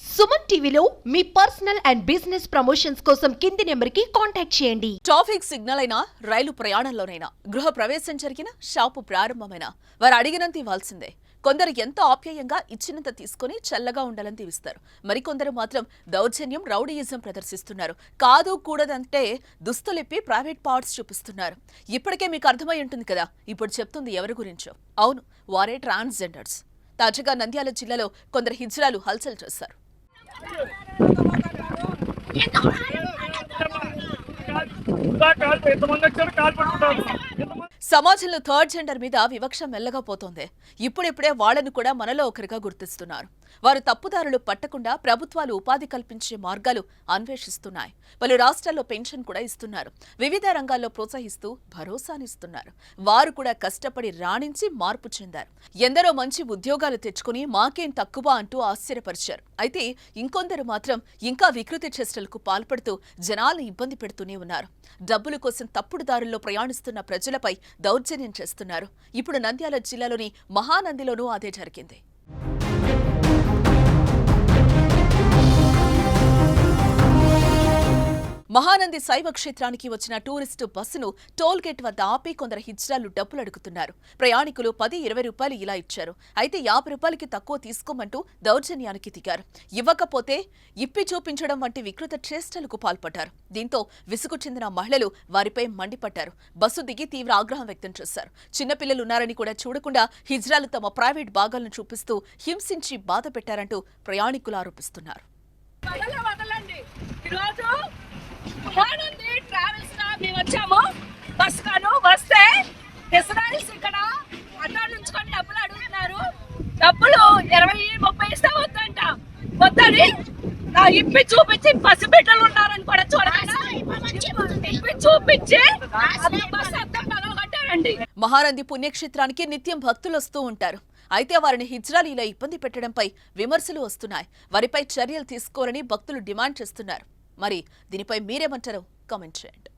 సుమన్ టీవీలో మీ personal and business promotions కోసం కింది నెంబర్కి కాంటాక్ట్ చేయండి. ట్రాఫిక్ సిగ్నల్ అయినా, రైలు ప్రయాణంలోనైనా, గృహ ప్రవేశం జరిగిన, షాపు ప్రారంభమైన వారు అడిగినంత ఇవ్వాల్సిందే. కొందరు ఎంతో ఆప్యాయంగా ఇచ్చినంత తీసుకుని చల్లగా ఉండాలని దీవిస్తారు. మరికొందరు మాత్రం దౌర్జన్యం, రౌడీయిజం ప్రదర్శిస్తున్నారు. కాదు కూడదంటే దుస్తులిప్పి ప్రైవేట్ పార్ట్స్ చూపిస్తున్నారు. ఇప్పటికే మీకు అర్థమై ఉంటుంది కదా, ఇప్పుడు చెప్తుంది ఎవరి గురించో. అవును, వారే ట్రాన్స్జెండర్స్. తాజాగా నంద్యాల జిల్లాలో కొందరు హిజ్రాలు హల్చల్ చేశారు. సమాజంలో థర్డ్ జెండర్ మీద వివక్ష మెల్లగా పోతోంది. ఇప్పుడిప్పుడే వాళ్లను కూడా మనలో ఒకరిగా గుర్తిస్తున్నారు. వారు తప్పుదారులు పట్టకుండా ప్రభుత్వాలు ఉపాధి కల్పించే మార్గాలు అన్వేషిస్తున్నాయి. పలు రాష్ట్రాల్లో పెన్షన్ కూడా ఇస్తున్నారు. వివిధ రంగాల్లో ప్రోత్సహిస్తూ భరోసానిస్తున్నారు. వారు కూడా కష్టపడి రాణించి మార్పు చెందారు. ఎందరో మంచి ఉద్యోగాలు తెచ్చుకుని మాకేం తక్కువ అంటూ ఆశ్చర్యపరిచారు. అయితే ఇంకొందరు మాత్రం ఇంకా వికృతి చేష్టలకు పాల్పడుతూ జనాలను ఇబ్బంది పెడుతూనే ఉన్నారు. డబ్బుల కోసం తప్పుడు దారుల్లో ప్రయాణిస్తున్న ప్రజలపై దౌర్జన్యం చేస్తున్నారు. ఇప్పుడు నంద్యాల జిల్లాలోని మహానందిలోనూ అదే జరిగింది. మహానంది శైవ క్షేత్రానికి వచ్చిన టూరిస్టు బస్సును టోల్గేట్ వద్ద ఆపి కొందరు హిజ్రాలు డబ్బులు అడుగుతున్నారు. ప్రయాణికులు 10-20 రూపాయలు ఇలా ఇచ్చారు. అయితే 50 రూపాయలకి తక్కువ తీసుకోమంటూ దౌర్జన్యానికి దిగారు. ఇవ్వకపోతే ఇప్పి చూపించడం వంటి వికృత చేష్టలకు పాల్పడ్డారు. దీంతో విసుగు చెందిన మహిళలు వారిపై మండిపడ్డారు. బస్సు దిగి తీవ్ర ఆగ్రహం వ్యక్తం చేశారు. చిన్నపిల్లలున్నారని కూడా చూడకుండా హిజ్రాలు తమ ప్రైవేట్ భాగాలను చూపిస్తూ హింసించి బాధ పెట్టారంటూ ప్రయాణికులు ఆరోపిస్తున్నారు. మహానంది ట్రావెల్స్ మేము వచ్చాము. బస్ కాను వస్తే ఇస్రాయల్స్ ఇక్కడ అడ్డా నుంచుకొని డబ్బులు అడుగుతున్నారు. డబ్బులు 20-30 ఇస్తే వద్దంట. వద్దని ఇప్పి చూపించి పసి బిడ్డలు ఉన్నారని కూడా చూడకుండా ఇప్పి చూపించి బస్ అద్దం పగలగొట్టారండి. మహానంది పుణ్యక్షేత్రానికి నిత్యం భక్తులు వస్తూ ఉంటారు. అయితే వారిని హిజ్రాలు ఇలా ఇబ్బంది పెట్టడంపై విమర్శలు వస్తున్నాయి. వారిపై చర్యలు తీసుకోవాలని భక్తులు డిమాండ్ చేస్తున్నారు. మరి దీనిపై మీరేమంటారో కామెంట్ చేయండి.